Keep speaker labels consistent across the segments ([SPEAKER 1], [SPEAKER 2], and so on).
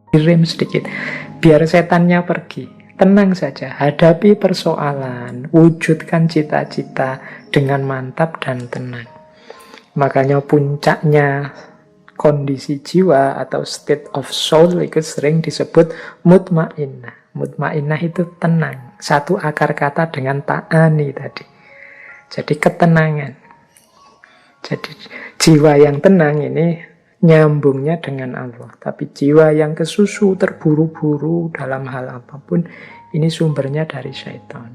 [SPEAKER 1] direm sedikit, biar setannya pergi. Tenang saja, hadapi persoalan, wujudkan cita-cita dengan mantap dan tenang. Makanya puncaknya kondisi jiwa atau state of soul itu sering disebut mutmainnah. Mutmainnah itu tenang. Satu akar kata dengan ta'ani tadi. Jadi ketenangan. Jadi jiwa yang tenang ini nyambungnya dengan Allah. Tapi jiwa yang kesusu, terburu-buru dalam hal apapun, ini sumbernya dari syaitan.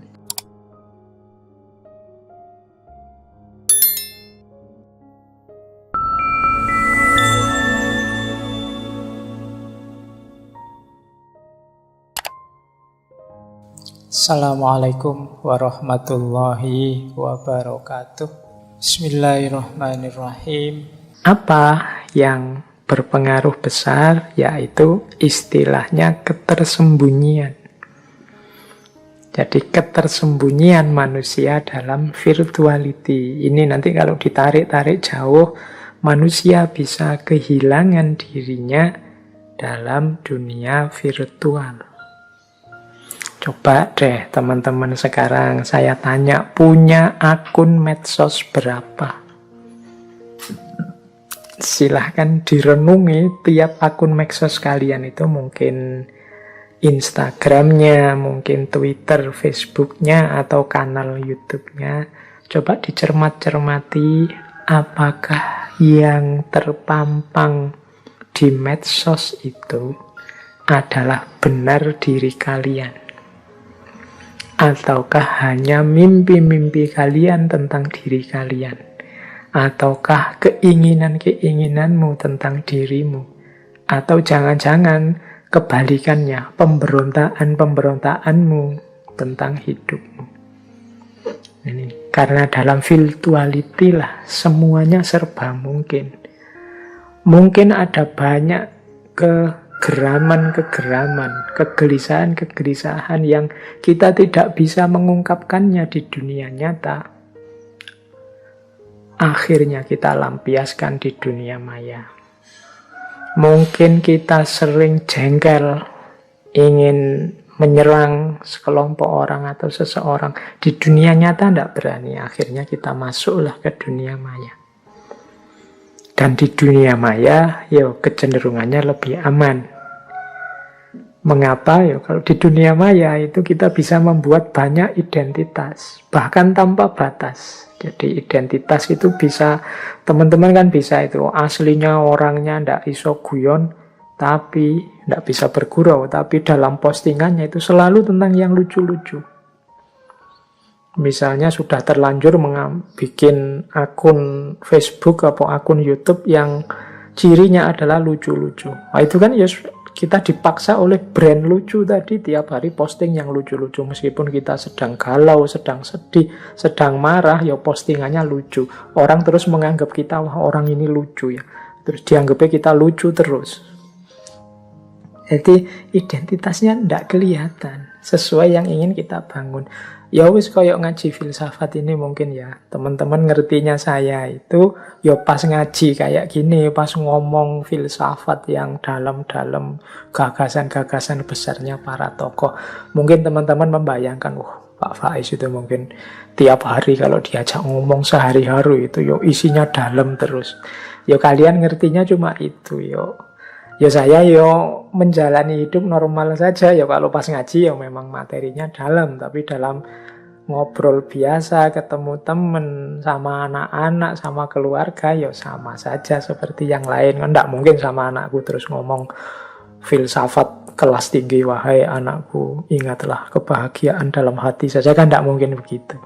[SPEAKER 1] Assalamualaikum warahmatullahi wabarakatuh. Bismillahirrahmanirrahim. Apa yang berpengaruh besar, yaitu istilahnya ketersembunyian. Jadi ketersembunyian manusia dalam virtuality. Ini nanti kalau ditarik-tarik jauh, manusia bisa kehilangan dirinya dalam dunia virtual. Coba deh teman-teman sekarang saya tanya, punya akun medsos berapa? Silahkan direnungi tiap akun medsos kalian itu, mungkin Instagramnya, mungkin Twitter, Facebooknya, atau kanal YouTube-nya. Coba dicermat-cermati apakah yang terpampang di medsos itu adalah benar diri kalian. Ataukah hanya mimpi-mimpi kalian tentang diri kalian? Ataukah keinginan-keinginanmu tentang dirimu? Atau jangan-jangan kebalikannya, pemberontakan-pemberontakanmu tentang hidupmu? Ini karena dalam virtuality lah semuanya serba mungkin. Mungkin ada banyak kegeraman-kegeraman, kegelisahan-kegelisahan yang kita tidak bisa mengungkapkannya di dunia nyata. Akhirnya kita lampiaskan di dunia maya. Mungkin kita sering jengkel, ingin menyerang sekelompok orang atau seseorang. Di dunia nyata tidak berani. Akhirnya kita masuklah ke dunia maya. Dan di dunia maya, kecenderungannya lebih aman. Mengapa? Kalau di dunia maya itu kita bisa membuat banyak identitas, bahkan tanpa batas. Jadi identitas itu bisa, teman-teman kan bisa itu, aslinya orangnya ndak iso guyon, tapi ndak bisa bergurau, tapi dalam postingannya itu selalu tentang yang lucu-lucu. Misalnya sudah terlanjur bikin akun Facebook atau akun YouTube yang cirinya adalah lucu-lucu. Nah, itu kan kita dipaksa oleh brand lucu tadi, tiap hari posting yang lucu-lucu. Meskipun kita sedang galau, sedang sedih, sedang marah, postingannya lucu. Orang terus menganggap kita, wah orang ini lucu ya. Terus dianggapnya kita lucu terus. Jadi identitasnya tidak kelihatan sesuai yang ingin kita bangun. Ya wis koyok ngaji filsafat ini mungkin ya. Teman-teman ngertinya saya itu pas ngaji kayak gini, pas ngomong filsafat yang dalam-dalam, gagasan-gagasan besarnya para tokoh. Mungkin teman-teman membayangkan, Pak Faiz itu mungkin tiap hari kalau diajak ngomong sehari-hari itu isinya dalam terus. Kalian ngertinya cuma itu saya menjalani hidup normal saja. Kalau pas ngaji memang materinya dalam, tapi dalam ngobrol biasa, ketemu temen, sama anak-anak, sama keluarga, sama saja seperti yang lain. Nggak mungkin sama anakku terus ngomong filsafat kelas tinggi, wahai anakku, ingatlah kebahagiaan dalam hati saja, kan nggak mungkin begitu.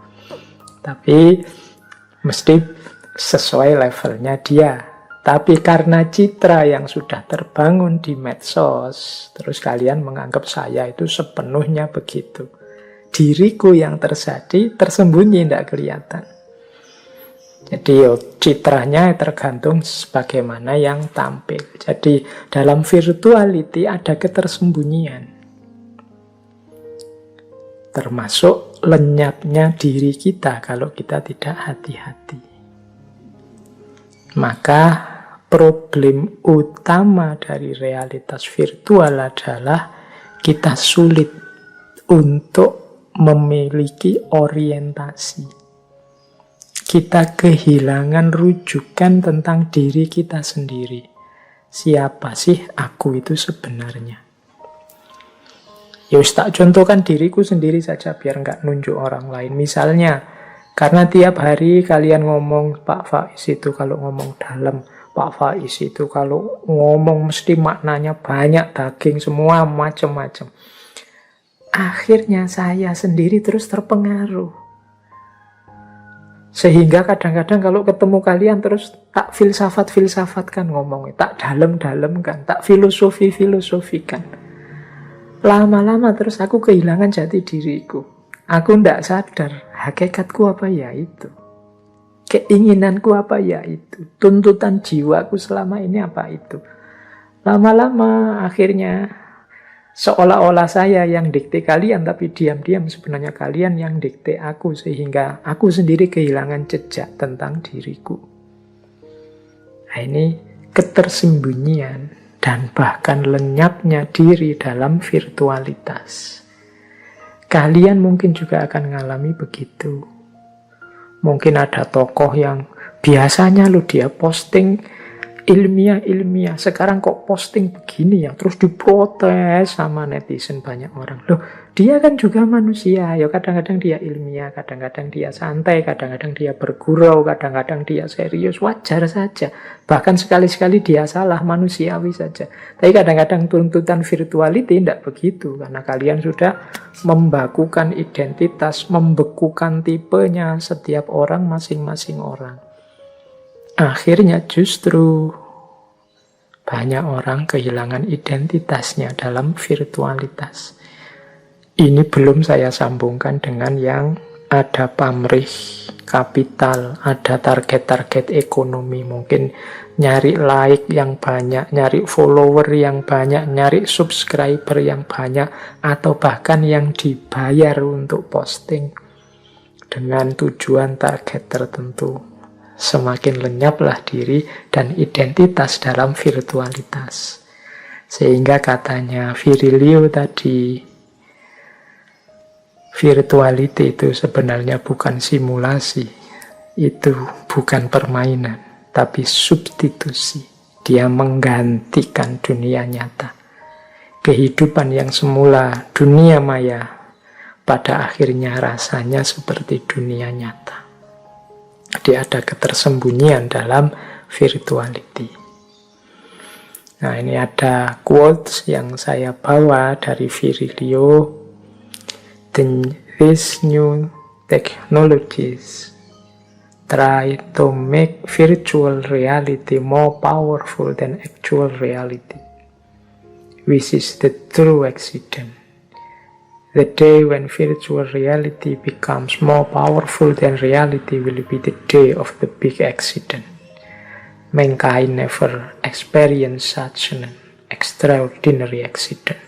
[SPEAKER 1] Tapi mesti sesuai levelnya dia. Tapi karena citra yang sudah terbangun di medsos, terus kalian menganggap saya itu sepenuhnya begitu. Diriku yang tersembunyi, tidak kelihatan. Jadi citranya tergantung sebagaimana yang tampil. Jadi dalam virtuality ada ketersembunyian. Termasuk lenyapnya diri kita kalau kita tidak hati-hati. Maka problem utama dari realitas virtual adalah kita sulit untuk memiliki orientasi. Kita kehilangan rujukan tentang diri kita sendiri. Siapa sih aku itu sebenarnya? Ya tak contohkan diriku sendiri saja biar nggak nunjuk orang lain. Misalnya, karena tiap hari kalian ngomong Pak Faiz itu kalau ngomong dalam, Pak Faiz itu kalau ngomong mesti maknanya banyak, daging semua macam-macam. Akhirnya saya sendiri terus terpengaruh. Sehingga kadang-kadang kalau ketemu kalian terus tak filsafat-filsafatkan ngomongnya, tak dalam-dalamkan, tak filosofi-filosofikan. Lama-lama terus aku kehilangan jati diriku. Aku ndak sadar hakikatku apa ya itu. Keinginanku apa ya itu. Tuntutan jiwaku selama ini apa itu. Lama-lama akhirnya seolah-olah saya yang dikte kalian, tapi diam-diam sebenarnya kalian yang dikte aku. Sehingga aku sendiri kehilangan jejak tentang diriku. Nah, ini ketersembunyian dan bahkan lenyapnya diri dalam virtualitas. Kalian mungkin juga akan mengalami begitu. Mungkin ada tokoh yang biasanya dia posting ilmiah-ilmiah. Sekarang kok posting begini ya, terus diprotes sama netizen banyak orang. Loh, dia kan juga manusia. Ya kadang-kadang dia ilmiah, kadang-kadang dia santai, kadang-kadang dia bergurau, kadang-kadang dia serius. Wajar saja. Bahkan sekali-sekali dia salah, manusiawi saja. Tapi kadang-kadang tuntutan virtuality tidak begitu. Karena kalian sudah membakukan identitas, membekukan tipenya setiap orang masing-masing orang. Akhirnya justru banyak orang kehilangan identitasnya dalam virtualitas. Ini belum saya sambungkan dengan yang ada pamrih kapital, ada target-target ekonomi, mungkin nyari like yang banyak, nyari follower yang banyak, nyari subscriber yang banyak, atau bahkan yang dibayar untuk posting dengan tujuan target tertentu. Semakin lenyaplah diri dan identitas dalam virtualitas. Sehingga katanya Virilio tadi, virtuality itu sebenarnya bukan simulasi, itu bukan permainan, tapi substitusi. Dia menggantikan dunia nyata. Kehidupan yang semula dunia maya, pada akhirnya rasanya seperti dunia nyata. Jadi ada ketersembunyian dalam virtuality. Nah, ini ada quotes yang saya bawa dari Virilio. These new technologies try to make virtual reality more powerful than actual reality, which is the true accident. The day when virtual reality becomes more powerful than reality will be the day of the big accident. Mankind never experienced such an extraordinary accident.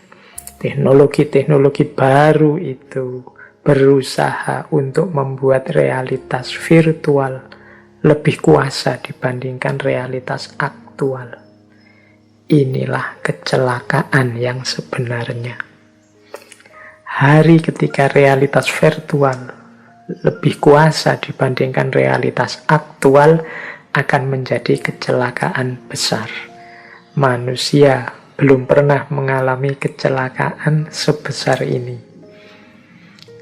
[SPEAKER 1] Teknologi-teknologi baru itu berusaha untuk membuat realitas virtual lebih kuasa dibandingkan realitas aktual. Inilah kecelakaan yang sebenarnya. Hari ketika realitas virtual lebih kuasa dibandingkan realitas aktual akan menjadi kecelakaan besar. Manusia belum pernah mengalami kecelakaan sebesar ini.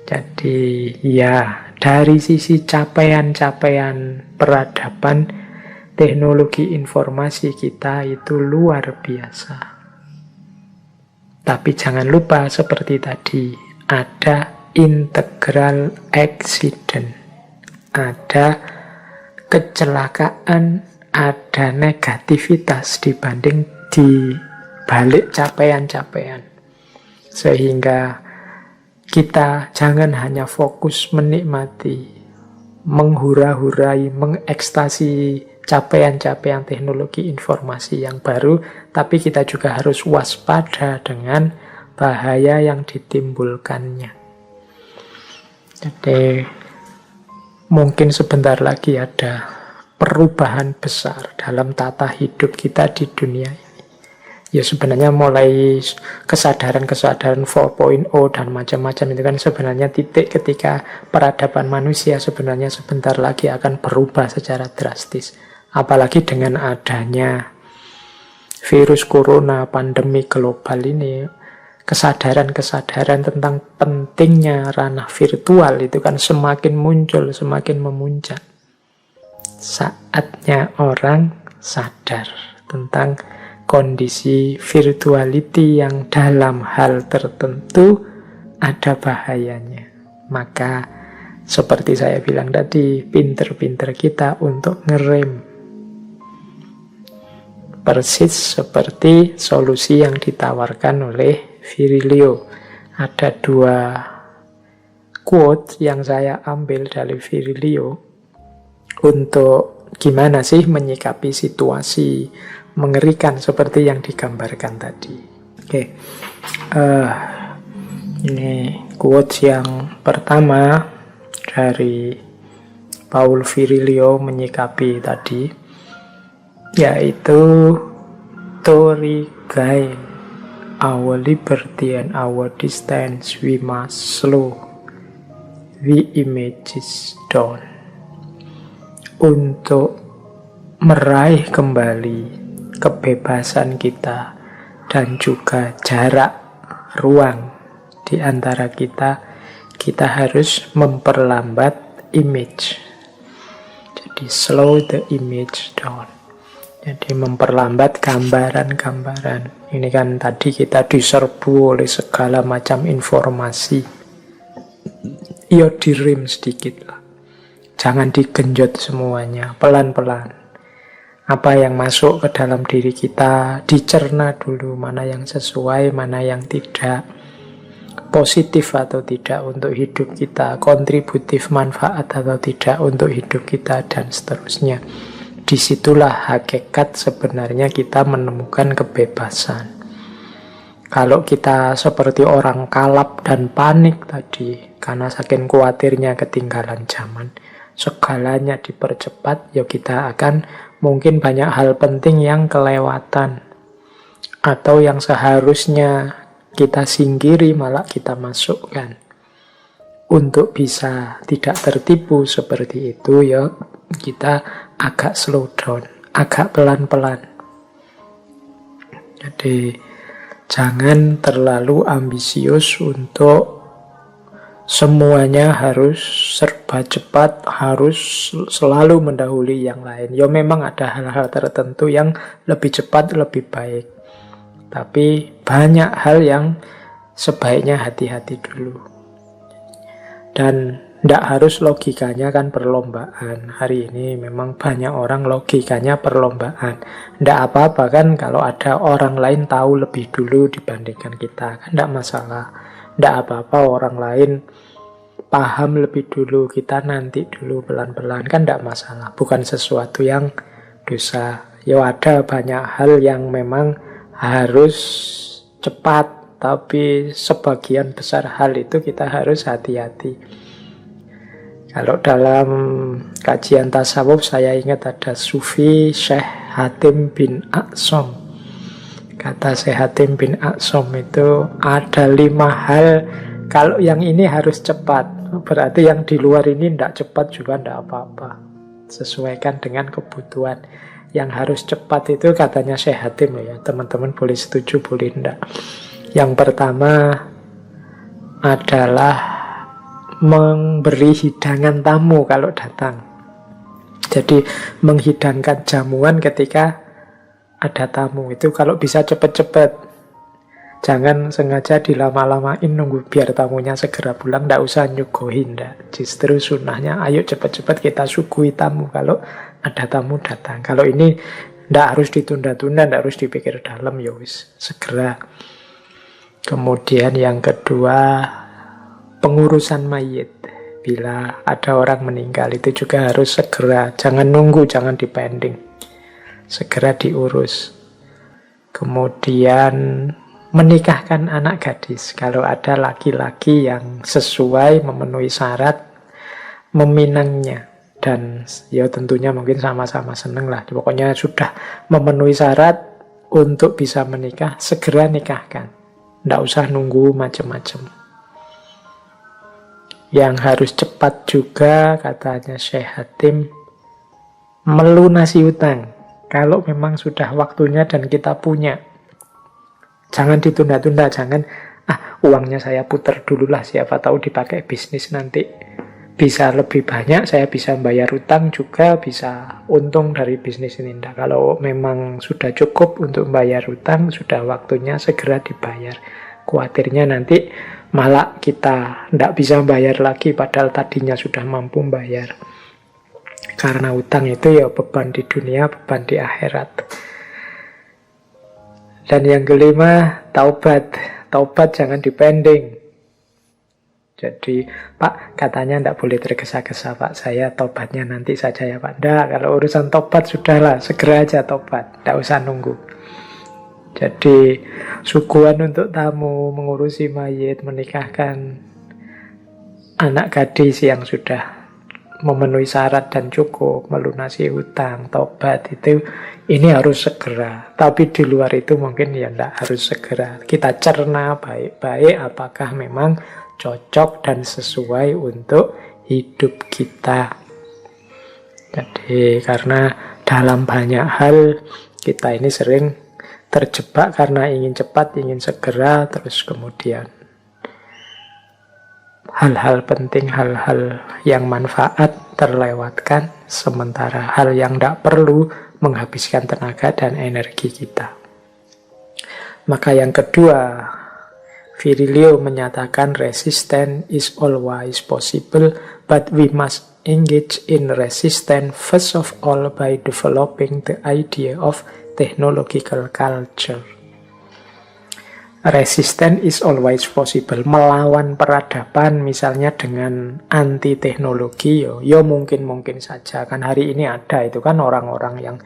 [SPEAKER 1] Jadi ya, dari sisi capaian-capaian peradaban, teknologi informasi kita itu luar biasa. Tapi jangan lupa seperti tadi, ada integral accident, ada kecelakaan, ada negativitas dibanding di balik capaian-capaian. Sehingga kita jangan hanya fokus menikmati, menghura-hurai, mengekstasi capaian-capaian teknologi informasi yang baru, tapi kita juga harus waspada dengan bahaya yang ditimbulkannya. Jadi mungkin sebentar lagi ada perubahan besar dalam tata hidup kita di dunia ini. Ya sebenarnya mulai kesadaran-kesadaran 4.0 dan macam-macam itu kan sebenarnya titik ketika peradaban manusia sebenarnya sebentar lagi akan berubah secara drastis. Apalagi dengan adanya virus corona, pandemi global ini, kesadaran-kesadaran tentang pentingnya ranah virtual itu kan semakin muncul, semakin memuncak. Saatnya orang sadar tentang kondisi virtuality yang dalam hal tertentu ada bahayanya. Maka seperti saya bilang tadi, pinter-pinter kita untuk ngerem. Persis seperti solusi yang ditawarkan oleh Virilio. Ada 2 quote yang saya ambil dari Virilio untuk gimana sih menyikapi situasi mengerikan seperti yang digambarkan tadi. Oke, ini quotes yang pertama dari Paul Virilio menyikapi tadi, yaitu to regain our liberty and our distance we must slow the images down. Untuk meraih kembali kebebasan kita dan juga jarak ruang di antara kita, kita harus memperlambat image. Jadi slow the image down. Jadi memperlambat gambaran-gambaran. Ini kan tadi kita diserbu oleh segala macam informasi. Ya direm sedikit lah. Jangan digenjot semuanya, pelan-pelan. Apa yang masuk ke dalam diri kita dicerna dulu, mana yang sesuai, mana yang tidak, positif atau tidak untuk hidup kita, kontributif manfaat atau tidak untuk hidup kita, dan seterusnya. Disitulah hakikat sebenarnya kita menemukan kebebasan. Kalau kita seperti orang kalap dan panik tadi, karena saking khawatirnya ketinggalan zaman, segalanya dipercepat, ya kita akan mungkin banyak hal penting yang kelewatan. Atau yang seharusnya kita singkiri malah kita masukkan. Untuk bisa tidak tertipu seperti itu, ya kita agak slow down, agak pelan-pelan. Jadi jangan terlalu ambisius untuk semuanya harus serba cepat, harus selalu mendahului yang lain. Ya memang ada hal-hal tertentu yang lebih cepat, lebih baik. Tapi banyak hal yang sebaiknya hati-hati dulu. Dan tidak harus logikanya kan perlombaan. Hari ini memang banyak orang logikanya perlombaan. Tidak apa-apa kan kalau ada orang lain tahu lebih dulu dibandingkan kita. Kan tidak masalah. Tidak apa-apa orang lain paham lebih dulu, kita nanti dulu pelan-pelan. Kan tidak masalah. Bukan sesuatu yang dosa. Ya ada banyak hal yang memang harus cepat. Tapi sebagian besar hal itu kita harus hati-hati. Kalau dalam kajian tasawuf saya ingat ada Sufi Syekh Hatim bin Aqsom. Kata Syekh Hatim bin Aqsom itu ada 5 hal, kalau yang ini harus cepat, berarti yang di luar ini tidak cepat juga tidak apa-apa. Sesuaikan dengan kebutuhan. Yang harus cepat itu katanya Syekh Hatim ya, teman-teman boleh setuju boleh tidak. Yang pertama adalah memberi hidangan tamu kalau datang. Jadi menghidangkan jamuan ketika ada tamu itu kalau bisa cepat-cepat. Jangan sengaja dilama-lamain nunggu biar tamunya segera pulang, tidak usah nyuguhin. Justru sunnahnya ayo cepat-cepat kita suguhi tamu kalau ada tamu datang. Kalau ini tidak harus ditunda-tunda, tidak harus dipikir dalam, ya wis segera. Kemudian yang kedua, pengurusan mayit. Bila ada orang meninggal itu juga harus segera, jangan nunggu, jangan dipending, segera diurus. Kemudian menikahkan anak gadis. Kalau ada laki-laki yang sesuai memenuhi syarat, meminangnya. Dan ya tentunya mungkin sama-sama seneng lah. Pokoknya sudah memenuhi syarat untuk bisa menikah, segera nikahkan. Nggak usah nunggu macam-macam. Yang harus cepat juga, katanya Syekh Hatim, melunasi utang. Kalau memang sudah waktunya dan kita punya. Jangan ditunda-tunda, jangan, uangnya saya putar dulu lah, siapa tahu dipakai bisnis nanti. Bisa lebih banyak, saya bisa bayar utang juga, bisa untung dari bisnis ini. Nah, kalau memang sudah cukup untuk bayar utang, sudah waktunya segera dibayar. Khawatirnya nanti malah kita tidak bisa bayar lagi, padahal tadinya sudah mampu bayar. Karena utang itu ya beban di dunia, beban di akhirat. Dan yang kelima, taubat. Taubat jangan dipending. Jadi, Pak, katanya tidak boleh tergesa-gesa, Pak. Saya tobatnya nanti saja ya, Pak. Tidak, kalau urusan tobat sudahlah, segera aja tobat. Tidak usah nunggu. Jadi, suguhan untuk tamu, mengurusi mayit, menikahkan anak gadis yang sudah memenuhi syarat dan cukup, melunasi hutang, tobat, ini harus segera. Tapi di luar itu mungkin ya tidak harus segera. Kita cerna baik-baik apakah memang cocok dan sesuai untuk hidup kita. Jadi karena dalam banyak hal kita ini sering terjebak karena ingin cepat, ingin segera, terus kemudian hal-hal penting, hal-hal yang manfaat terlewatkan, sementara hal yang tidak perlu menghabiskan tenaga dan energi kita. Maka yang kedua, Virilio menyatakan resistance is always possible, but we must engage in resistance first of all by developing the idea of technological culture. Resistance is always possible. Melawan peradaban misalnya dengan anti teknologi, yo mungkin saja. Kan hari ini ada itu kan orang-orang yang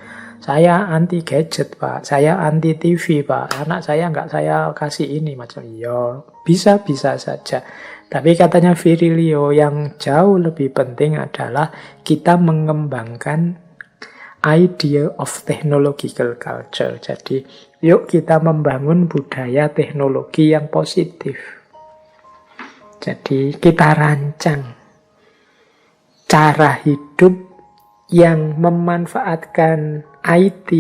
[SPEAKER 1] saya anti gadget, Pak. Saya anti TV, Pak. Anak saya nggak saya kasih ini macam. Yo bisa-bisa saja. Tapi katanya Virilio yang jauh lebih penting adalah kita mengembangkan idea of technological culture. Jadi yuk kita membangun budaya teknologi yang positif. Jadi kita rancang cara hidup yang memanfaatkan IT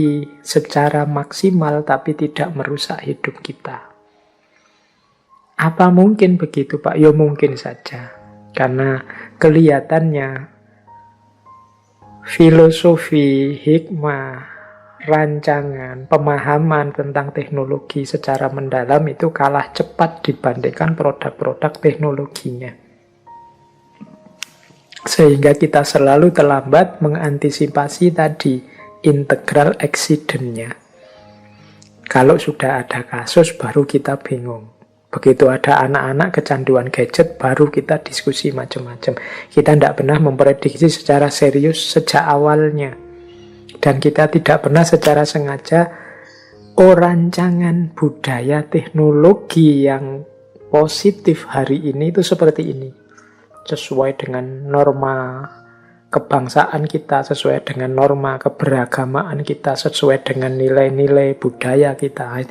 [SPEAKER 1] secara maksimal tapi tidak merusak hidup kita. Apa mungkin begitu, Pak? Ya mungkin saja. Karena kelihatannya filosofi, hikmah, rancangan, pemahaman tentang teknologi secara mendalam itu kalah cepat dibandingkan produk-produk teknologinya. Sehingga kita selalu terlambat mengantisipasi tadi integral accident-nya. Kalau sudah ada kasus baru kita bingung. Begitu ada anak-anak kecanduan gadget baru kita diskusi macam-macam. Kita tidak pernah memprediksi secara serius sejak awalnya. Dan kita tidak pernah secara sengaja rancangan budaya teknologi yang positif hari ini itu seperti ini. Sesuai dengan norma kebangsaan kita, sesuai dengan norma keberagamaan kita, sesuai dengan nilai-nilai budaya kita.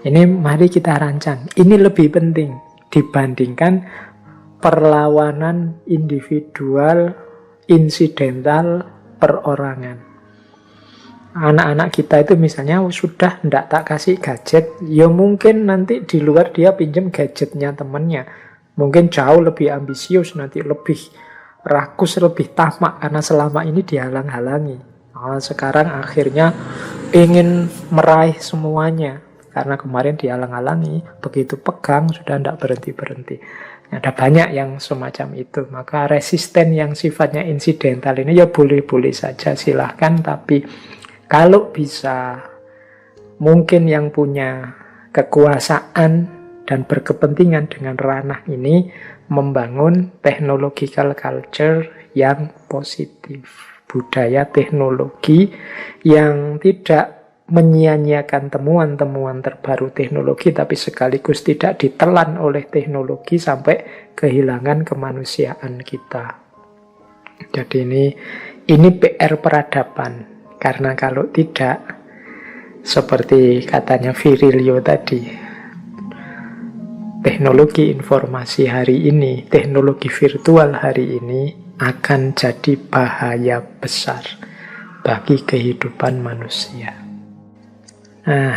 [SPEAKER 1] Ini mari kita rancang. Ini lebih penting dibandingkan perlawanan individual, insidental, perorangan. Anak-anak kita itu misalnya sudah tidak tak kasih gadget, ya mungkin nanti di luar dia pinjam gadgetnya temannya. Mungkin jauh lebih ambisius, nanti lebih rakus, lebih tamak karena selama ini dihalang-halangi. Sekarang akhirnya ingin meraih semuanya karena kemarin dihalang-halangi, begitu pegang sudah tidak berhenti-berhenti. Ada banyak yang semacam itu. Maka resisten yang sifatnya insidental ini ya boleh-boleh saja, silahkan. Tapi kalau bisa, mungkin yang punya kekuasaan dan berkepentingan dengan ranah ini membangun technological culture yang positif. Budaya teknologi yang tidak menyia-nyiakan temuan-temuan terbaru teknologi, tapi sekaligus tidak ditelan oleh teknologi sampai kehilangan kemanusiaan kita. Jadi ini PR peradaban. Karena kalau tidak, seperti katanya Virilio tadi, teknologi informasi hari ini, teknologi virtual hari ini akan jadi bahaya besar bagi kehidupan manusia. Nah,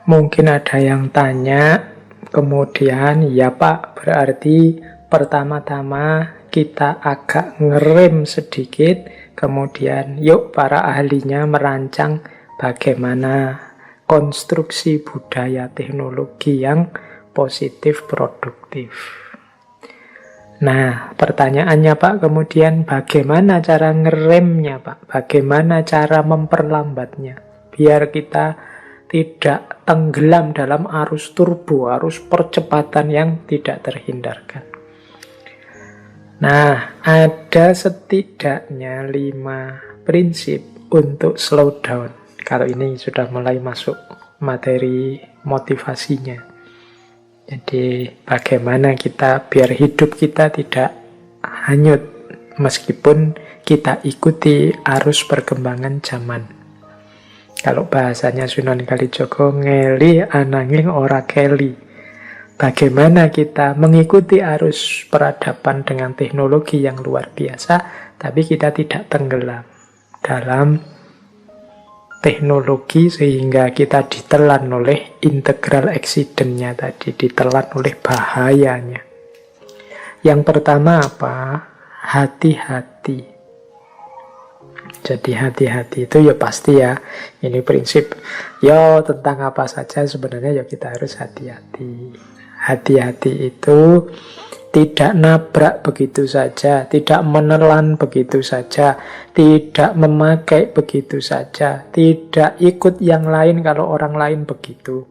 [SPEAKER 1] mungkin ada yang tanya, kemudian, ya Pak, berarti pertama-tama kita agak ngerem sedikit, kemudian yuk para ahlinya merancang bagaimana konstruksi budaya teknologi yang positif, produktif. Nah, pertanyaannya Pak, kemudian bagaimana cara ngeremnya Pak? Bagaimana cara memperlambatnya? Biar kita tidak tenggelam dalam arus turbo, arus percepatan yang tidak terhindarkan. Nah, ada setidaknya 5 prinsip untuk slow down. Kalau ini sudah mulai masuk materi motivasinya. Jadi bagaimana kita biar hidup kita tidak hanyut meskipun kita ikuti arus perkembangan zaman. Kalau bahasanya Sunan Kalijaga, ngeli ananging ora keli. Bagaimana kita mengikuti arus peradaban dengan teknologi yang luar biasa, tapi kita tidak tenggelam dalam teknologi sehingga kita ditelan oleh integral accident-nya tadi, ditelan oleh bahayanya. Yang pertama apa? Hati-hati. Jadi hati-hati itu ya pasti ya, ini prinsip ya tentang apa saja sebenarnya ya kita harus hati-hati. Hati-hati itu tidak nabrak begitu saja, tidak menelan begitu saja, tidak memakai begitu saja, tidak ikut yang lain kalau orang lain begitu.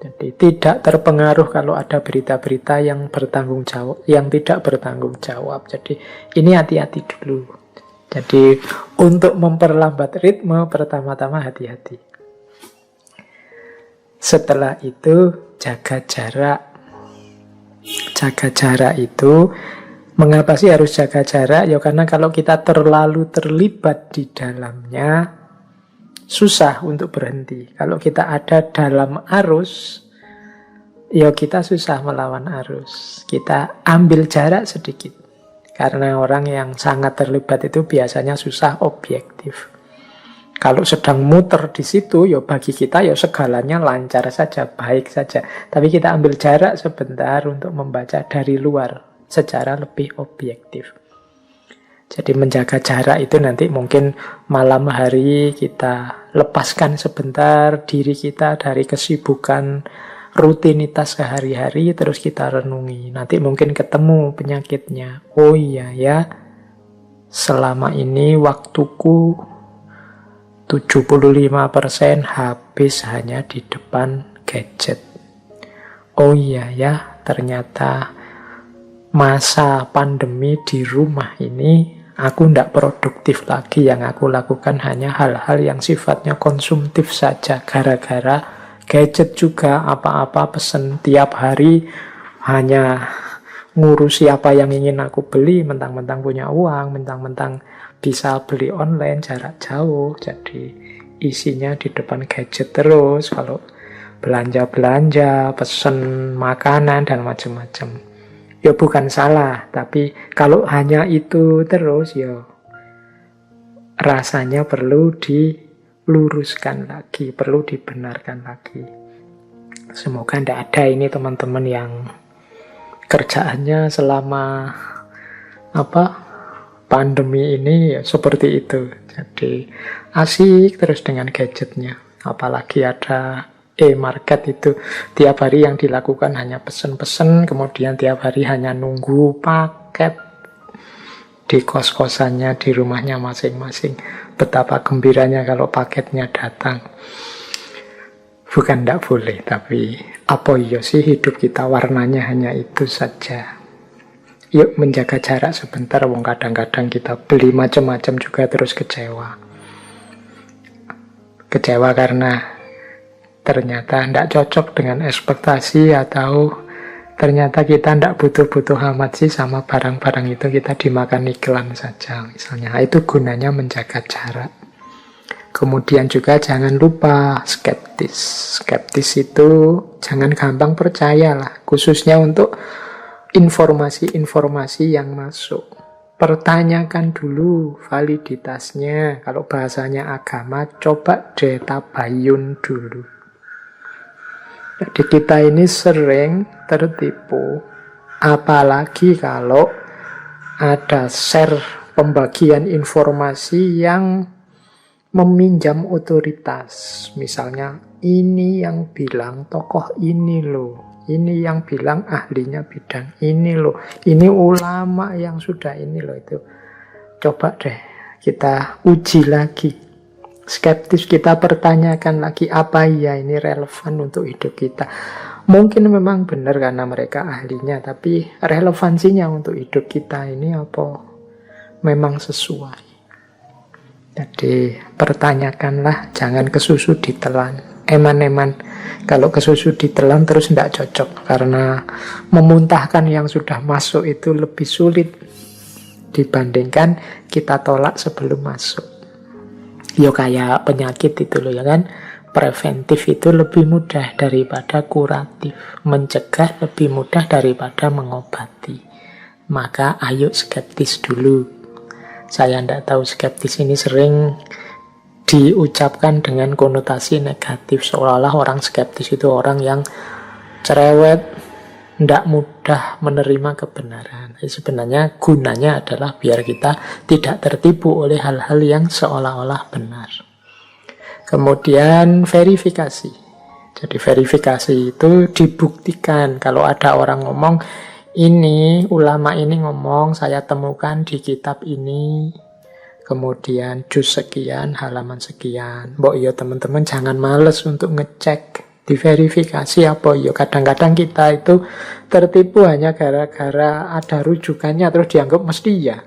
[SPEAKER 1] Jadi tidak terpengaruh kalau ada berita-berita yang bertanggung jawab, yang tidak bertanggung jawab. Jadi ini hati-hati dulu. Jadi untuk memperlambat ritme pertama-tama hati-hati. Setelah itu jaga jarak. Jaga jarak itu, mengapa sih harus jaga jarak? Ya karena kalau kita terlalu terlibat di dalamnya, susah untuk berhenti. Kalau kita ada dalam arus, ya kita susah melawan arus. Kita ambil jarak sedikit. Karena orang yang sangat terlibat itu biasanya susah objektif. Kalau sedang muter di situ, ya bagi kita ya segalanya lancar saja, baik saja. Tapi kita ambil jarak sebentar untuk membaca dari luar secara lebih objektif. Jadi menjaga jarak itu nanti mungkin malam hari kita lepaskan sebentar diri kita dari kesibukan rutinitas sehari-hari, terus kita renungi. Nanti mungkin ketemu penyakitnya. Oh iya ya, selama ini waktuku 75% habis hanya di depan gadget. Oh iya ya, ternyata masa pandemi di rumah ini aku tidak produktif lagi. Yang aku lakukan hanya hal-hal yang sifatnya konsumtif saja. Gara-gara gadget juga, apa-apa pesen tiap hari, hanya ngurusi apa yang ingin aku beli, mentang-mentang punya uang, mentang-mentang bisa beli online jarak jauh, jadi isinya di depan gadget terus. Kalau belanja-belanja, pesen makanan dan macam-macam, ya bukan salah, tapi kalau hanya itu terus, ya rasanya perlu diluruskan lagi, perlu dibenarkan lagi. Semoga tidak ada ini teman-teman yang kerjaannya selama pandemi ini ya seperti itu. Jadi asik terus dengan gadgetnya. Apalagi ada e-market itu. Tiap hari yang dilakukan hanya pesen-pesen, kemudian tiap hari hanya nunggu paket di kos-kosannya, di rumahnya masing-masing. Betapa gembiranya kalau paketnya datang. Bukan tidak boleh, tapi apa iya sih hidup kita warnanya hanya itu saja. Yuk menjaga jarak sebentar, wong kadang-kadang kita beli macam-macam juga terus kecewa. Kecewa karena ternyata tidak cocok dengan ekspektasi atau ternyata kita tidak butuh-butuh amat sih sama barang-barang itu, kita dimakan iklan saja misalnya. Itu gunanya menjaga jarak. Kemudian juga jangan lupa skeptis. Skeptis itu jangan gampang percaya lah, khususnya untuk informasi-informasi yang masuk. Pertanyakan dulu validitasnya. Kalau bahasanya agama, coba deh tabayun dulu. Jadi kita ini sering tertipu, apalagi kalau ada share pembagian informasi yang meminjam otoritas. Misalnya, ini yang bilang tokoh ini loh. Ini yang bilang ahlinya bidang ini loh. Ini ulama yang sudah ini loh itu. Coba deh kita uji lagi. Skeptis kita pertanyakan lagi, apa ya ini relevan untuk hidup kita. Mungkin memang benar karena mereka ahlinya, tapi relevansinya untuk hidup kita ini apa memang sesuai. Jadi pertanyakanlah, jangan kesusu ditelan. Eman-eman, kalau kesusu ditelan terus tidak cocok, karena memuntahkan yang sudah masuk itu lebih sulit dibandingkan kita tolak sebelum masuk. Yo kayak penyakit itu loh ya kan, preventif itu lebih mudah daripada kuratif, mencegah lebih mudah daripada mengobati. Maka ayo skeptis dulu. Saya tidak tahu, skeptis ini sering diucapkan dengan konotasi negatif, seolah-olah orang skeptis itu orang yang cerewet, tidak mudah menerima kebenaran. Sebenarnya gunanya adalah biar kita tidak tertipu oleh hal-hal yang seolah-olah benar. Kemudian verifikasi. Jadi verifikasi itu dibuktikan. Kalau ada orang ngomong, ini ulama ini ngomong, saya temukan di kitab ini, kemudian juz sekian, halaman sekian. Mbok yo teman-teman jangan males untuk ngecek, diverifikasi apa yo. Kadang-kadang kita itu tertipu hanya gara-gara ada rujukannya terus dianggap mesti ya.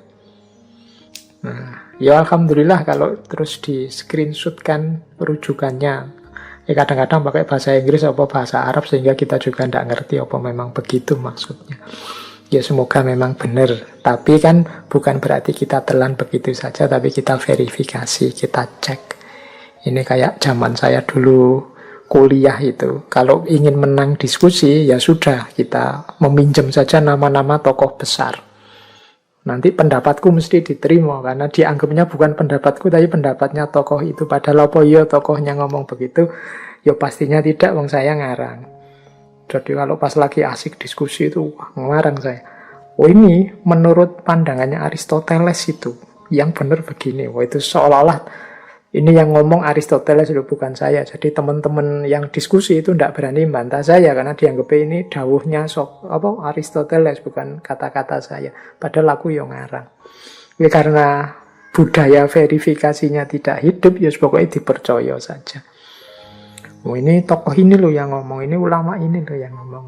[SPEAKER 1] Nah, ya alhamdulillah kalau terus di screenshotkan rujukannya. Kadang-kadang pakai bahasa Inggris atau bahasa Arab sehingga kita juga tidak ngerti apa memang begitu maksudnya. Ya semoga memang benar, tapi kan bukan berarti kita telan begitu saja, tapi kita verifikasi, kita cek. Ini kayak zaman saya dulu kuliah itu, kalau ingin menang diskusi ya sudah, kita meminjam saja nama-nama tokoh besar. Nanti pendapatku mesti diterima, karena dianggapnya bukan pendapatku, tapi pendapatnya tokoh itu. Padahal apa ya tokohnya ngomong begitu, ya pastinya tidak, wong saya ngarang. Jadi kalau pas lagi asik diskusi itu, ngarang saya. Oh ini menurut pandangannya Aristoteles itu, yang benar begini. Wah itu seolah-olah ini yang ngomong Aristoteles itu bukan saya. Jadi teman-teman yang diskusi itu tidak berani bantah saya, karena dianggap ini dawuhnya Aristoteles, bukan kata-kata saya. Padahal aku yang ngarang. Ya, karena budaya verifikasinya tidak hidup, ya pokoknya dipercaya saja. Oh ini tokoh ini loh yang ngomong, ini ulama ini loh yang ngomong.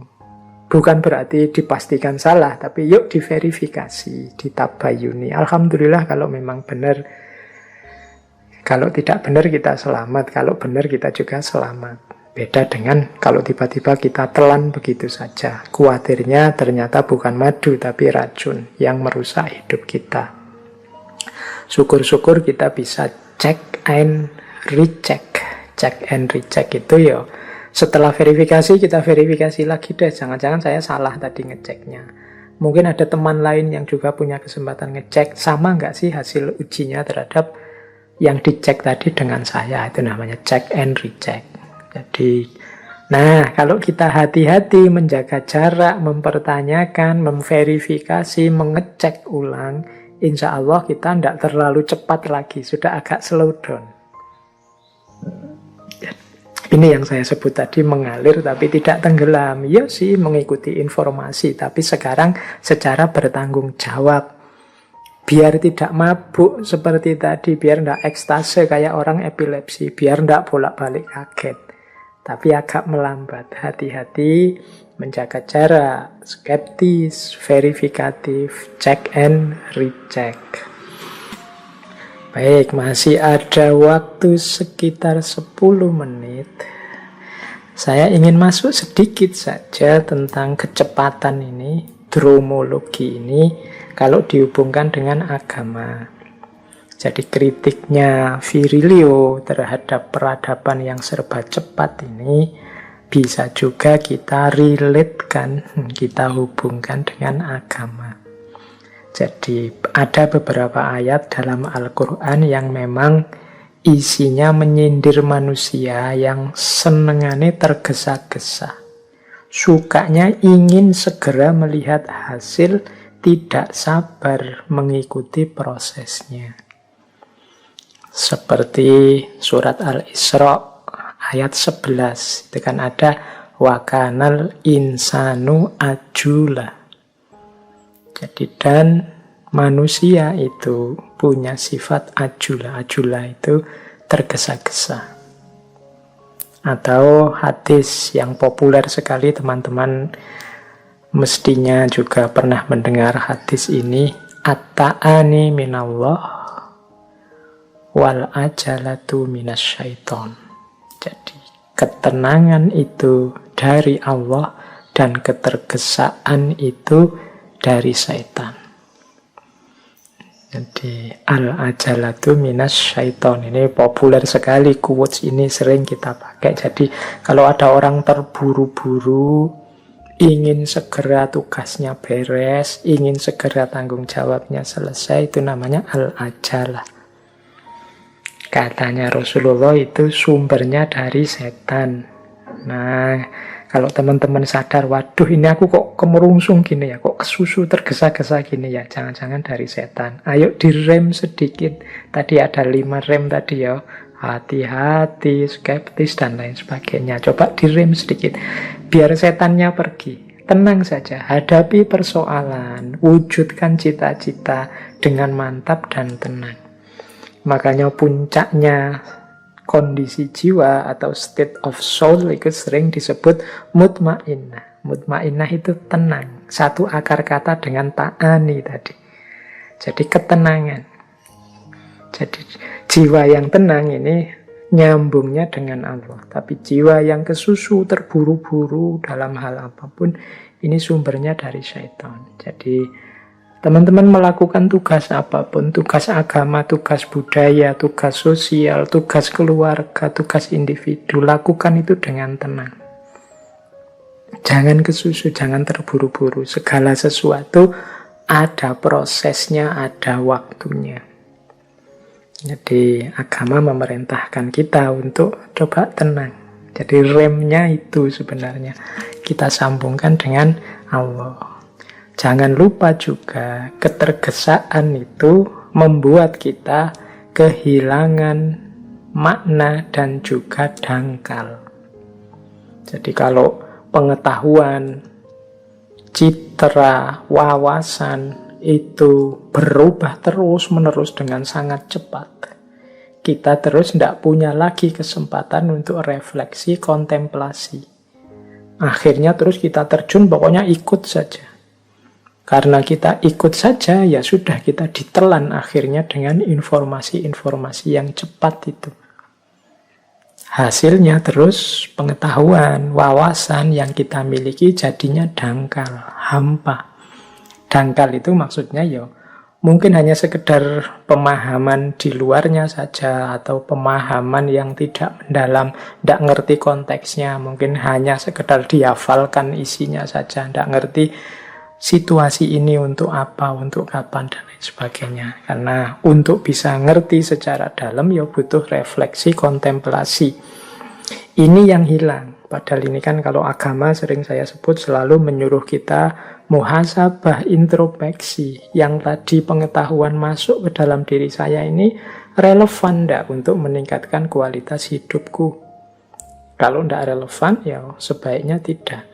[SPEAKER 1] Bukan berarti dipastikan salah, tapi yuk diverifikasi, ditabayuni. Alhamdulillah kalau memang benar. Kalau tidak benar kita selamat, kalau benar kita juga selamat. Beda dengan kalau tiba-tiba kita telan begitu saja. Kuatirnya ternyata bukan madu tapi racun yang merusak hidup kita. Syukur-syukur kita bisa check and recheck. Check and recheck itu ya setelah verifikasi kita verifikasi lagi deh, jangan-jangan saya salah tadi ngeceknya. Mungkin ada teman lain yang juga punya kesempatan ngecek, sama nggak sih hasil ujinya terhadap yang dicek tadi dengan saya. Itu namanya check and recheck. Jadi nah kalau kita hati-hati menjaga jarak, mempertanyakan, memverifikasi, mengecek ulang, insya Allah kita tidak terlalu cepat lagi, sudah agak slow down. Ini yang saya sebut tadi, mengalir tapi tidak tenggelam. Ya sih mengikuti informasi, tapi sekarang secara bertanggung jawab. Biar tidak mabuk seperti tadi, biar tidak ekstase kayak orang epilepsi, biar tidak bolak-balik kaget. Tapi agak melambat, hati-hati, menjaga jarak, skeptis, verifikatif, check and recheck. Baik, masih ada waktu sekitar 10 menit. Saya ingin masuk sedikit saja tentang kecepatan ini, dromologi ini, kalau dihubungkan dengan agama. Jadi kritiknya Virilio terhadap peradaban yang serba cepat ini bisa juga kita relatekan, kita hubungkan dengan agama. Jadi ada beberapa ayat dalam Al-Quran yang memang isinya menyindir manusia yang senengane tergesa-gesa. Sukanya ingin segera melihat hasil, tidak sabar mengikuti prosesnya. Seperti surat Al-Isra ayat 11, itu kan ada wakanal insanu ajula. Jadi dan manusia itu punya sifat ajula. Ajula itu tergesa-gesa. Atau hadis yang populer sekali, teman-teman mestinya juga pernah mendengar hadis ini, at-ta'ani minallah wal ajalatu minasyaiton. Jadi ketenangan itu dari Allah dan ketergesaan itu dari setan. Jadi al-ajalatu minas syaiton, ini populer sekali, quotes ini sering kita pakai. Jadi kalau ada orang terburu-buru, ingin segera tugasnya beres, ingin segera tanggung jawabnya selesai, itu namanya al-ajalah. Katanya Rasulullah itu sumbernya dari setan. Nah, kalau teman-teman sadar, waduh ini aku kok kemerungsung gini ya, kok kesusu tergesa-gesa gini ya, jangan-jangan dari setan. Ayo direm sedikit. Tadi ada 5 rem tadi ya, hati-hati, skeptis dan lain sebagainya. Coba direm sedikit, biar setannya pergi. Tenang saja, hadapi persoalan, wujudkan cita-cita dengan mantap dan tenang. Makanya puncaknya kondisi jiwa atau state of soul itu sering disebut mutmainnah. Mutmainnah itu tenang. Satu akar kata dengan ta'ani tadi. Jadi ketenangan. Jadi jiwa yang tenang ini nyambungnya dengan Allah. Tapi jiwa yang kesusu, terburu-buru dalam hal apapun, ini sumbernya dari syaitan. Jadi teman-teman melakukan tugas apapun, tugas agama, tugas budaya, tugas sosial, tugas keluarga, tugas individu, lakukan itu dengan tenang. Jangan kesusu, jangan terburu-buru. Segala sesuatu ada prosesnya, ada waktunya. Jadi agama memerintahkan kita untuk coba tenang. Jadi remnya itu sebenarnya kita sambungkan dengan Allah. Jangan lupa juga ketergesaan itu membuat kita kehilangan makna dan juga dangkal. Jadi kalau pengetahuan, citra, wawasan itu berubah terus-menerus dengan sangat cepat, kita terus tidak punya lagi kesempatan untuk refleksi, kontemplasi. Akhirnya terus kita terjun, pokoknya ikut saja. Karena kita ikut saja, ya sudah kita ditelan akhirnya dengan informasi-informasi yang cepat itu. Hasilnya terus pengetahuan, wawasan yang kita miliki jadinya dangkal, hampa. Dangkal itu maksudnya ya mungkin hanya sekedar pemahaman di luarnya saja, atau pemahaman yang tidak mendalam, tidak ngerti konteksnya, mungkin hanya sekedar dihafalkan isinya saja, tidak ngerti situasi ini untuk apa, untuk kapan, dan lain sebagainya. Karena untuk bisa ngerti secara dalam ya butuh refleksi, kontemplasi. Ini yang hilang. Padahal ini kan kalau agama sering saya sebut selalu menyuruh kita muhasabah, introspeksi. Yang tadi pengetahuan masuk ke dalam diri saya ini relevan enggak untuk meningkatkan kualitas hidupku? Kalau enggak relevan ya sebaiknya tidak.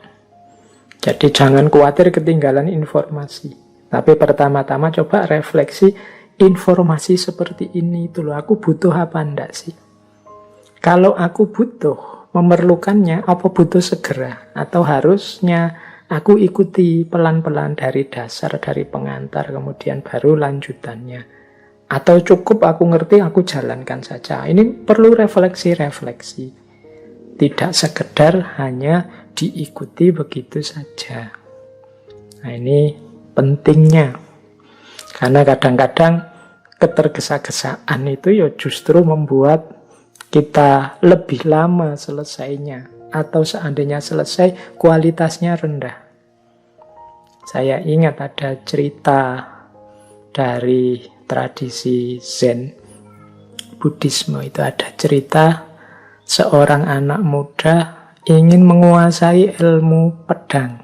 [SPEAKER 1] Jadi jangan khawatir ketinggalan informasi. Tapi pertama-tama coba refleksi, informasi seperti ini itu loh, aku butuh apa enggak sih? Kalau aku butuh, memerlukannya, apa butuh segera? Atau harusnya aku ikuti pelan-pelan dari dasar, dari pengantar, kemudian baru lanjutannya. Atau cukup aku ngerti, aku jalankan saja. Ini perlu refleksi-refleksi. Tidak sekedar hanya diikuti begitu saja. Nah, ini pentingnya. Karena kadang-kadang ketergesa-gesaan itu ya justru membuat kita lebih lama selesainya. Atau seandainya selesai, kualitasnya rendah. Saya ingat ada cerita dari tradisi Zen Buddhisme. Itu ada cerita seorang anak muda ingin menguasai ilmu pedang.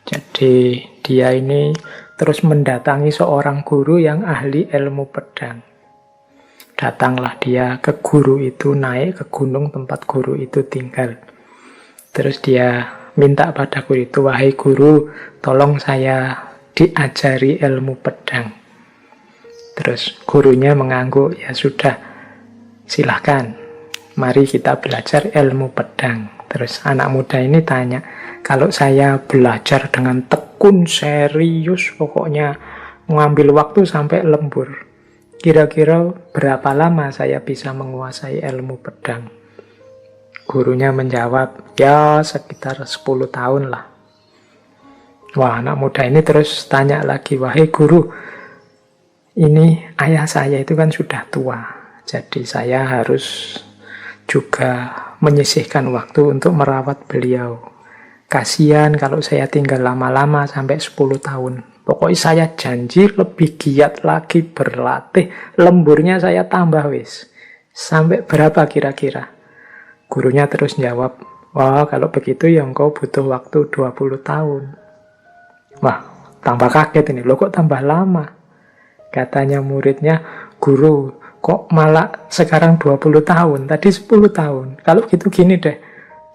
[SPEAKER 1] Jadi dia ini terus mendatangi seorang guru yang ahli ilmu pedang. Datanglah dia ke guru itu, naik ke gunung tempat guru itu tinggal. Terus dia minta pada guru itu, "Wahai guru, tolong saya diajari ilmu pedang." Terus gurunya mengangguk, "Ya sudah, silahkan. Mari kita belajar ilmu pedang." Terus anak muda ini tanya, "Kalau saya belajar dengan tekun, serius, pokoknya mengambil waktu sampai lembur, kira-kira berapa lama saya bisa menguasai ilmu pedang?" Gurunya menjawab, "Ya sekitar 10 tahun lah." Wah, anak muda ini terus tanya lagi, "Wahai guru, ini ayah saya itu kan sudah tua, jadi saya harus juga menyisihkan waktu untuk merawat beliau. Kasihan kalau saya tinggal lama-lama sampai 10 tahun. Pokoknya saya janji lebih giat lagi berlatih, lemburnya saya tambah wis. Sampai berapa kira-kira?" Gurunya terus jawab, "Wah, kalau begitu ya engkau butuh waktu 20 tahun. Wah, tambah kaget ini, loh kok tambah lama? Katanya muridnya, "Guru, kok malah sekarang 20 tahun, tadi 10 tahun. Kalau gitu gini deh,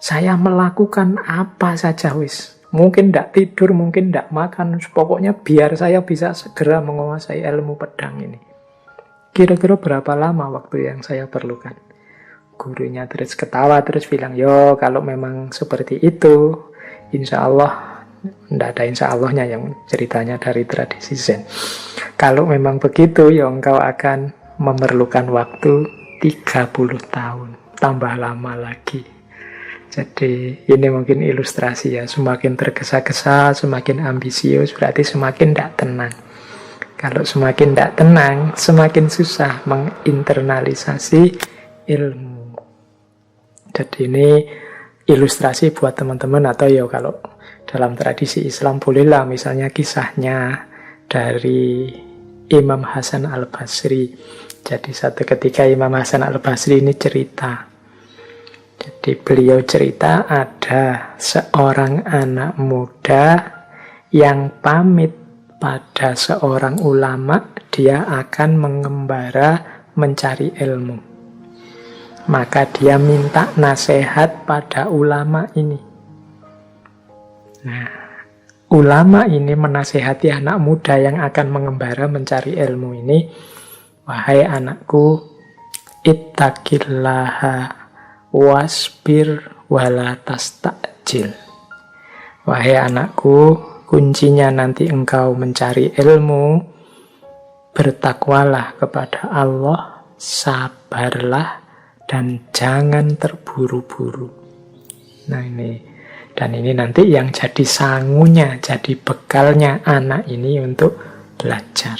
[SPEAKER 1] saya melakukan apa saja wis. Mungkin tidak tidur, mungkin tidak makan, pokoknya biar saya bisa segera menguasai ilmu pedang ini. Kira-kira berapa lama waktu yang saya perlukan?" Gurunya terus ketawa, terus bilang, "Yo, kalau memang seperti itu, insya Allah," tidak ada insya Allahnya yang ceritanya dari tradisi Zen. "Kalau memang begitu, ya engkau akan memerlukan waktu 30 tahun, tambah lama lagi." Jadi ini mungkin ilustrasi ya, semakin tergesa-gesa, semakin ambisius, berarti semakin tidak tenang. Kalau semakin tidak tenang, semakin susah menginternalisasi ilmu. Jadi ini ilustrasi buat teman-teman, atau ya kalau dalam tradisi Islam bolehlah misalnya kisahnya dari Imam Hasan Al-Basri. Jadi satu ketika Imam Hasan Al-Basri ini cerita. Jadi beliau cerita ada seorang anak muda yang pamit pada seorang ulama, dia akan mengembara mencari ilmu. Maka dia minta nasihat pada ulama ini. Nah, ulama ini menasihati anak muda yang akan mengembara mencari ilmu ini, "Wahai anakku, ittaqillaha wasbir wala tastajil." Wahai anakku, kuncinya nanti engkau mencari ilmu, bertakwalah kepada Allah, sabarlah, dan jangan terburu-buru. Nah ini, dan ini nanti yang jadi sangunya, jadi bekalnya anak ini untuk belajar.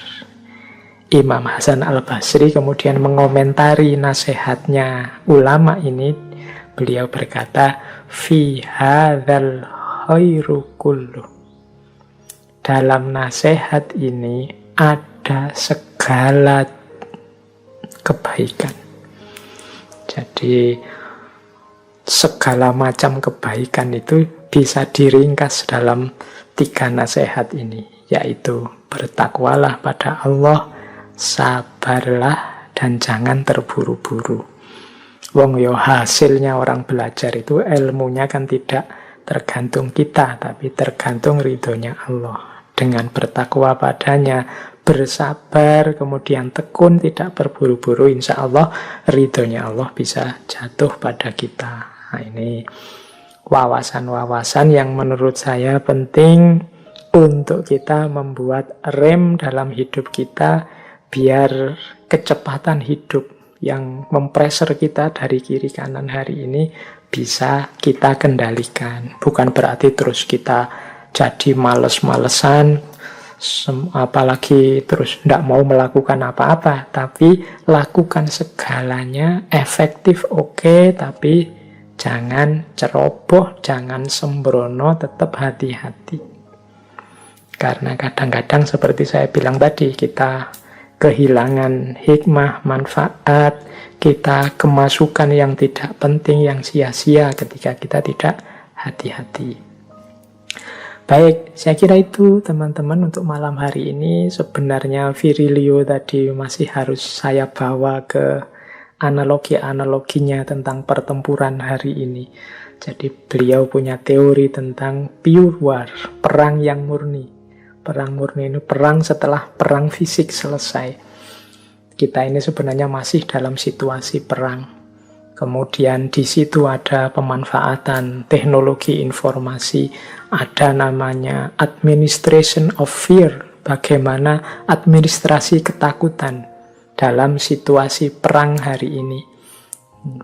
[SPEAKER 1] Imam Hasan Al-Basri kemudian mengomentari nasihatnya ulama ini. Beliau berkata, "Fi hadzal khairu kullu." Dalam nasihat ini ada segala kebaikan. Jadi segala macam kebaikan itu bisa diringkas dalam 3 nasihat ini, yaitu bertakwalah pada Allah, sabarlah, dan jangan terburu-buru. Wong yo hasilnya orang belajar itu ilmunya kan tidak tergantung kita, tapi tergantung ridhonya Allah. Dengan bertakwa padanya, bersabar, kemudian tekun, tidak berburu-buru, insya Allah ridhonya Allah bisa jatuh pada kita. Nah ini wawasan-wawasan yang menurut saya penting untuk kita membuat rem dalam hidup kita, biar kecepatan hidup yang mempressure kita dari kiri kanan hari ini bisa kita kendalikan. Bukan berarti terus kita jadi males-malesan, apalagi terus tidak mau melakukan apa-apa, tapi lakukan segalanya efektif, oke, tapi jangan ceroboh, jangan sembrono, tetap hati-hati. Karena kadang-kadang seperti saya bilang tadi, kita kehilangan hikmah, manfaat, kita kemasukan yang tidak penting, yang sia-sia ketika kita tidak hati-hati. Baik, saya kira itu teman-teman untuk malam hari ini. Sebenarnya Virilio tadi masih harus saya bawa ke analogi-analoginya tentang pertempuran hari ini. Jadi beliau punya teori tentang pure war, perang yang murni. Perang murni ini perang setelah perang fisik selesai. Kita ini sebenarnya masih dalam situasi perang. Kemudian di situ ada pemanfaatan teknologi informasi, ada namanya administration of fear, bagaimana administrasi ketakutan dalam situasi perang hari ini.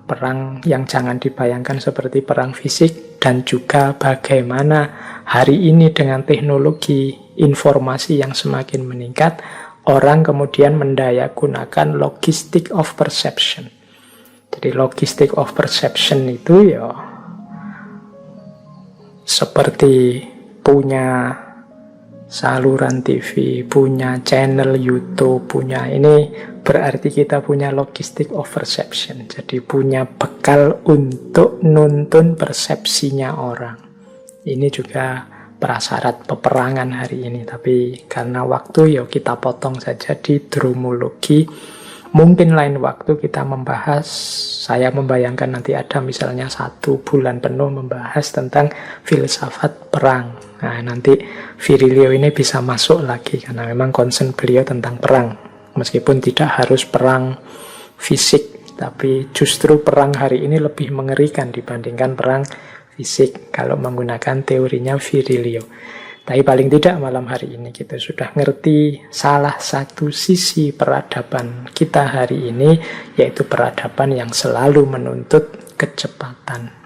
[SPEAKER 1] Perang yang jangan dibayangkan seperti perang fisik, dan juga bagaimana hari ini dengan teknologi informasi yang semakin meningkat, orang kemudian mendayagunakan logistic of perception. Jadi logistic of perception itu ya seperti punya saluran TV, punya channel YouTube, punya ini berarti kita punya logistic of perception. Jadi punya bekal untuk nuntun persepsinya orang. Ini juga prasyarat peperangan hari ini. Tapi karena waktu ya kita potong saja di dromologi. Mungkin lain waktu kita membahas, saya membayangkan nanti ada misalnya 1 bulan penuh membahas tentang filsafat perang. Nah, nanti Virilio ini bisa masuk lagi, karena memang concern beliau tentang perang. Meskipun tidak harus perang fisik, tapi justru perang hari ini lebih mengerikan dibandingkan perang fisik, kalau menggunakan teorinya Virilio. Tapi paling tidak malam hari ini kita sudah ngerti salah satu sisi peradaban kita hari ini, yaitu peradaban yang selalu menuntut kecepatan.